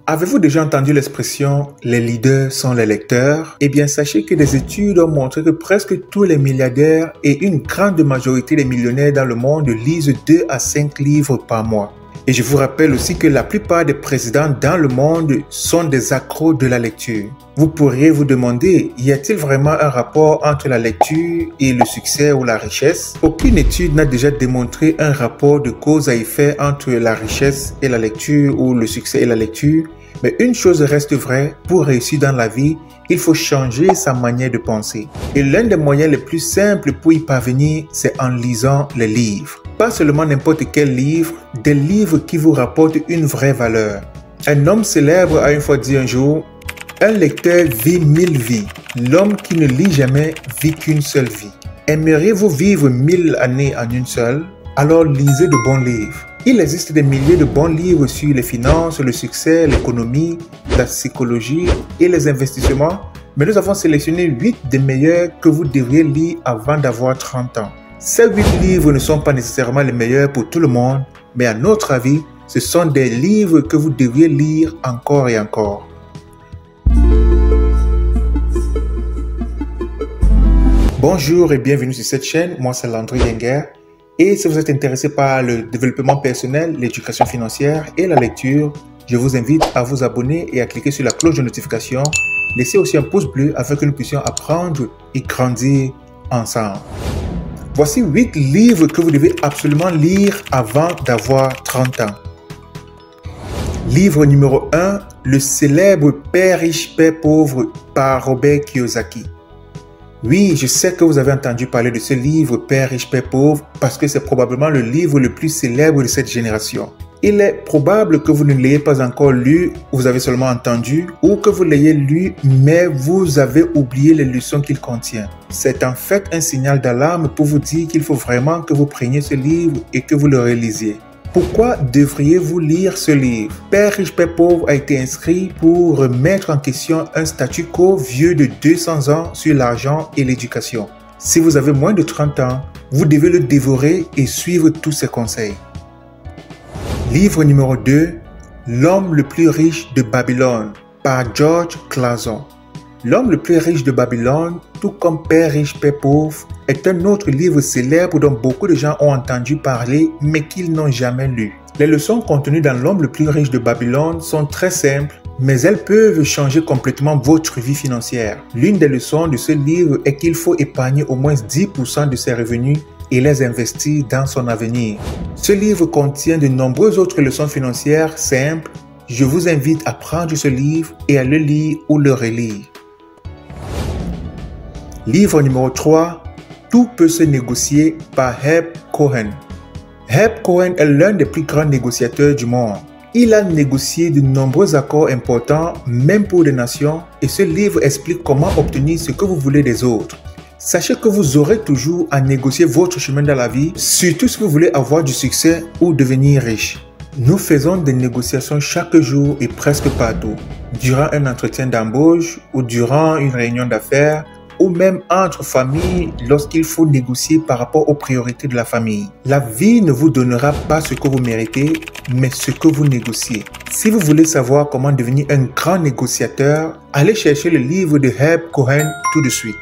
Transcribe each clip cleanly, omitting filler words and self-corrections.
Avez-vous déjà entendu l'expression « les leaders sont les lecteurs » ? Eh bien, sachez que des études ont montré que presque tous les milliardaires et une grande majorité des millionnaires dans le monde lisent 2 à 5 livres par mois. Et je vous rappelle aussi que la plupart des présidents dans le monde sont des accros de la lecture. Vous pourriez vous demander, y a-t-il vraiment un rapport entre la lecture et le succès ou la richesse? Aucune étude n'a déjà démontré un rapport de cause à effet entre la richesse et la lecture ou le succès et la lecture. Mais une chose reste vraie, pour réussir dans la vie, il faut changer sa manière de penser. Et l'un des moyens les plus simples pour y parvenir, c'est en lisant les livres. Pas seulement n'importe quel livre, des livres qui vous rapportent une vraie valeur. Un homme célèbre a une fois dit un jour, « Un lecteur vit 1000 vies. L'homme qui ne lit jamais vit qu'une seule vie. Aimeriez-vous vivre 1000 années en une seule? Alors lisez de bons livres. » Il existe des milliers de bons livres sur les finances, le succès, l'économie, la psychologie et les investissements, mais nous avons sélectionné 8 des meilleurs que vous devriez lire avant d'avoir 30 ans. Ces 8 livres ne sont pas nécessairement les meilleurs pour tout le monde, mais à notre avis, ce sont des livres que vous devriez lire encore et encore. Bonjour et bienvenue sur cette chaîne, moi c'est Landry Yenger. Et si vous êtes intéressé par le développement personnel, l'éducation financière et la lecture, je vous invite à vous abonner et à cliquer sur la cloche de notification. Laissez aussi un pouce bleu afin que nous puissions apprendre et grandir ensemble. Voici 8 livres que vous devez absolument lire avant d'avoir 30 ans. Livre numéro 1, Le célèbre Père riche, Père pauvre par Robert Kiyosaki. Oui, je sais que vous avez entendu parler de ce livre Père riche, Père pauvre parce que c'est probablement le livre le plus célèbre de cette génération. Il est probable que vous ne l'ayez pas encore lu, vous avez seulement entendu, ou que vous l'ayez lu, mais vous avez oublié les leçons qu'il contient. C'est en fait un signal d'alarme pour vous dire qu'il faut vraiment que vous preniez ce livre et que vous le relisiez. Pourquoi devriez-vous lire ce livre? Père riche, Père pauvre a été inscrit pour remettre en question un statu quo vieux de 200 ans sur l'argent et l'éducation. Si vous avez moins de 30 ans, vous devez le dévorer et suivre tous ses conseils. Livre numéro 2, L'homme le plus riche de Babylone par George Clason. L'homme le plus riche de Babylone, tout comme Père riche, Père pauvre, est un autre livre célèbre dont beaucoup de gens ont entendu parler mais qu'ils n'ont jamais lu. Les leçons contenues dans L'homme le plus riche de Babylone sont très simples, mais elles peuvent changer complètement votre vie financière. L'une des leçons de ce livre est qu'il faut épargner au moins 10% de ses revenus et les investir dans son avenir. Ce livre contient de nombreuses autres leçons financières simples. Je vous invite à prendre ce livre et à le lire ou le relire. Livre numéro 3, Tout peut se négocier par Herb Cohen. Herb Cohen est l'un des plus grands négociateurs du monde. Il a négocié de nombreux accords importants, même pour des nations, et ce livre explique comment obtenir ce que vous voulez des autres. Sachez que vous aurez toujours à négocier votre chemin dans la vie, surtout si vous voulez avoir du succès ou devenir riche. Nous faisons des négociations chaque jour et presque partout, durant un entretien d'embauche ou durant une réunion d'affaires, ou même entre familles lorsqu'il faut négocier par rapport aux priorités de la famille. La vie ne vous donnera pas ce que vous méritez, mais ce que vous négociez. Si vous voulez savoir comment devenir un grand négociateur, allez chercher le livre de Herb Cohen tout de suite.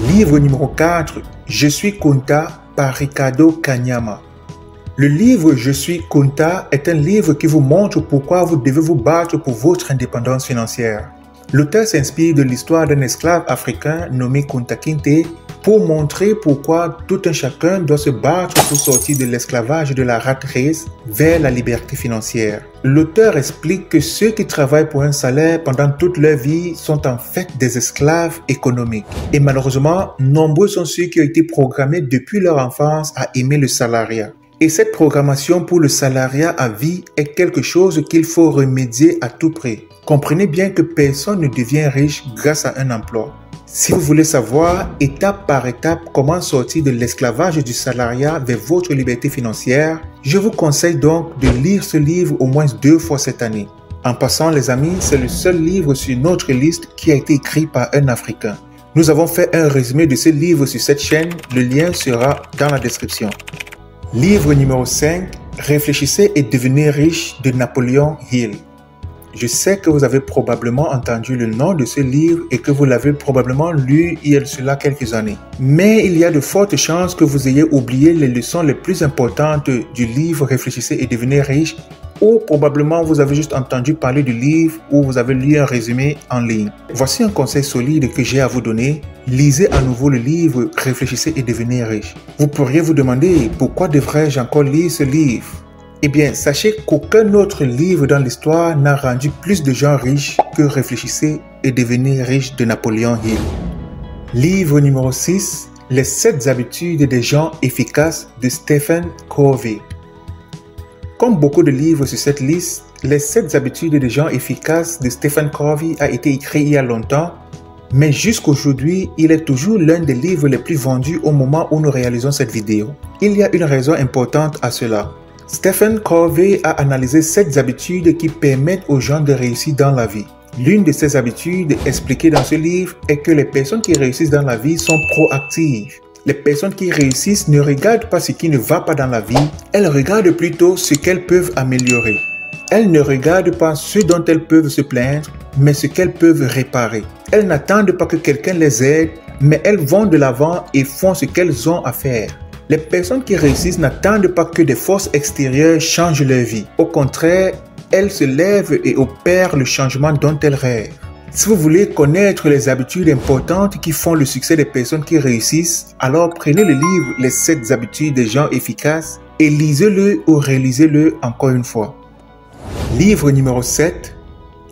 Livre numéro 4, Je suis Kunta par Ricardo Kanyama. Le livre Je suis Kunta est un livre qui vous montre pourquoi vous devez vous battre pour votre indépendance financière. L'auteur s'inspire de l'histoire d'un esclave africain nommé Kunta Kinte pour montrer pourquoi tout un chacun doit se battre pour sortir de l'esclavage de la rat race vers la liberté financière. L'auteur explique que ceux qui travaillent pour un salaire pendant toute leur vie sont en fait des esclaves économiques. Et malheureusement, nombreux sont ceux qui ont été programmés depuis leur enfance à aimer le salariat. Et cette programmation pour le salariat à vie est quelque chose qu'il faut remédier à tout prix. Comprenez bien que personne ne devient riche grâce à un emploi. Si vous voulez savoir étape par étape comment sortir de l'esclavage du salariat vers votre liberté financière, je vous conseille donc de lire ce livre au moins 2 fois cette année. En passant les amis, c'est le seul livre sur notre liste qui a été écrit par un Africain. Nous avons fait un résumé de ce livre sur cette chaîne, le lien sera dans la description. Livre numéro 5, Réfléchissez et devenez riche de Napoléon Hill. Je sais que vous avez probablement entendu le nom de ce livre et que vous l'avez probablement lu il y a cela quelques années. Mais il y a de fortes chances que vous ayez oublié les leçons les plus importantes du livre Réfléchissez et devenez riche, ou probablement vous avez juste entendu parler du livre ou vous avez lu un résumé en ligne. Voici un conseil solide que j'ai à vous donner. Lisez à nouveau le livre Réfléchissez et devenez riche. Vous pourriez vous demander pourquoi devrais-je encore lire ce livre? Eh bien, sachez qu'aucun autre livre dans l'histoire n'a rendu plus de gens riches que Réfléchissez et devenez riche de Napoléon Hill. Livre numéro 6, Les 7 habitudes des gens efficaces de Stephen Covey. Comme beaucoup de livres sur cette liste, Les 7 habitudes des gens efficaces de Stephen Covey a été écrit il y a longtemps, mais jusqu'aujourd'hui, il est toujours l'un des livres les plus vendus au moment où nous réalisons cette vidéo. Il y a une raison importante à cela. Stephen Covey a analysé 7 habitudes qui permettent aux gens de réussir dans la vie. L'une de ces habitudes expliquées dans ce livre est que les personnes qui réussissent dans la vie sont proactives. Les personnes qui réussissent ne regardent pas ce qui ne va pas dans la vie, elles regardent plutôt ce qu'elles peuvent améliorer. Elles ne regardent pas ce dont elles peuvent se plaindre, mais ce qu'elles peuvent réparer. Elles n'attendent pas que quelqu'un les aide, mais elles vont de l'avant et font ce qu'elles ont à faire. Les personnes qui réussissent n'attendent pas que des forces extérieures changent leur vie. Au contraire, elles se lèvent et opèrent le changement dont elles rêvent. Si vous voulez connaître les habitudes importantes qui font le succès des personnes qui réussissent, alors prenez le livre Les 7 habitudes des gens efficaces et lisez-le ou réalisez-le encore une fois. Livre numéro 7,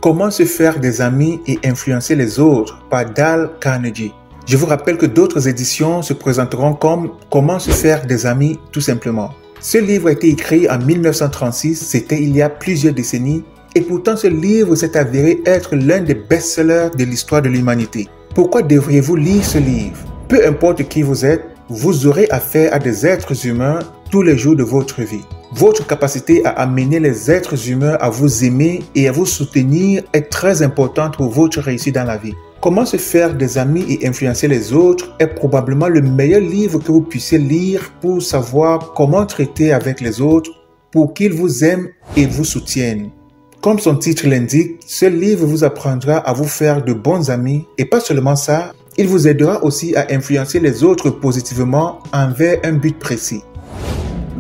Comment se faire des amis et influencer les autres par Dale Carnegie. Je vous rappelle que d'autres éditions se présenteront comme Comment se faire des amis tout simplement. Ce livre a été écrit en 1936, c'était il y a plusieurs décennies, et pourtant ce livre s'est avéré être l'un des best-sellers de l'histoire de l'humanité. Pourquoi devriez-vous lire ce livre? Peu importe qui vous êtes, vous aurez affaire à des êtres humains tous les jours de votre vie. Votre capacité à amener les êtres humains à vous aimer et à vous soutenir est très importante pour votre réussite dans la vie. Comment se faire des amis et influencer les autres est probablement le meilleur livre que vous puissiez lire pour savoir comment traiter avec les autres pour qu'ils vous aiment et vous soutiennent. Comme son titre l'indique, ce livre vous apprendra à vous faire de bons amis et pas seulement ça, il vous aidera aussi à influencer les autres positivement envers un but précis.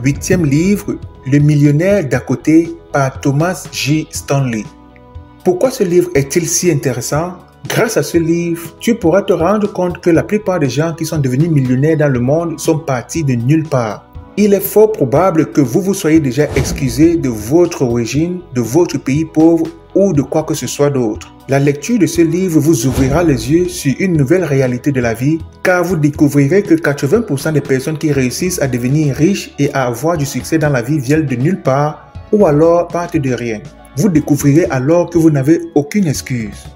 8e livre, Le millionnaire d'à côté par Thomas J. Stanley. Pourquoi ce livre est-il si intéressant? Grâce à ce livre, tu pourras te rendre compte que la plupart des gens qui sont devenus millionnaires dans le monde sont partis de nulle part. Il est fort probable que vous vous soyez déjà excusé de votre origine, de votre pays pauvre ou de quoi que ce soit d'autre. La lecture de ce livre vous ouvrira les yeux sur une nouvelle réalité de la vie, car vous découvrirez que 80% des personnes qui réussissent à devenir riches et à avoir du succès dans la vie viennent de nulle part ou alors partent de rien. Vous découvrirez alors que vous n'avez aucune excuse.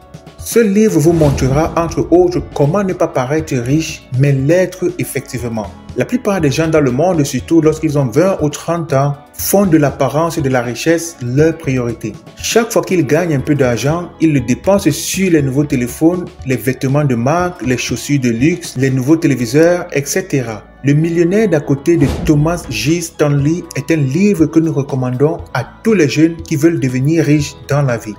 Ce livre vous montrera entre autres comment ne pas paraître riche, mais l'être effectivement. La plupart des gens dans le monde, surtout lorsqu'ils ont 20 ou 30 ans, font de l'apparence et de la richesse leur priorité. Chaque fois qu'ils gagnent un peu d'argent, ils le dépensent sur les nouveaux téléphones, les vêtements de marque, les chaussures de luxe, les nouveaux téléviseurs, etc. Le millionnaire d'à côté de Thomas J. Stanley est un livre que nous recommandons à tous les jeunes qui veulent devenir riches dans la vie.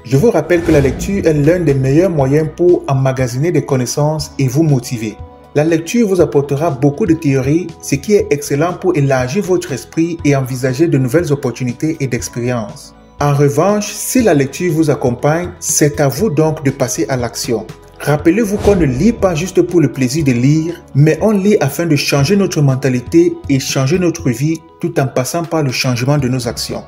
Je vous rappelle que la lecture est l'un des meilleurs moyens pour emmagasiner des connaissances et vous motiver. La lecture vous apportera beaucoup de théories, ce qui est excellent pour élargir votre esprit et envisager de nouvelles opportunités et d'expériences. En revanche, si la lecture vous accompagne, c'est à vous donc de passer à l'action. Rappelez-vous qu'on ne lit pas juste pour le plaisir de lire, mais on lit afin de changer notre mentalité et changer notre vie tout en passant par le changement de nos actions.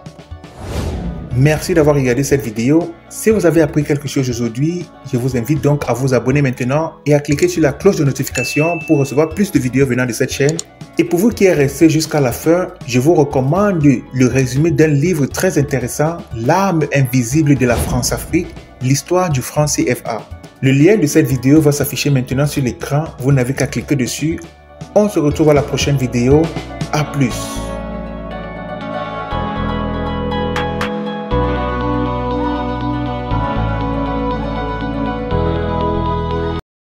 Merci d'avoir regardé cette vidéo. Si vous avez appris quelque chose aujourd'hui, je vous invite donc à vous abonner maintenant et à cliquer sur la cloche de notification pour recevoir plus de vidéos venant de cette chaîne. Et pour vous qui êtes resté jusqu'à la fin, je vous recommande le résumé d'un livre très intéressant, L'arme invisible de la France-Afrique, l'histoire du franc CFA. Le lien de cette vidéo va s'afficher maintenant sur l'écran, vous n'avez qu'à cliquer dessus. On se retrouve à la prochaine vidéo, à plus.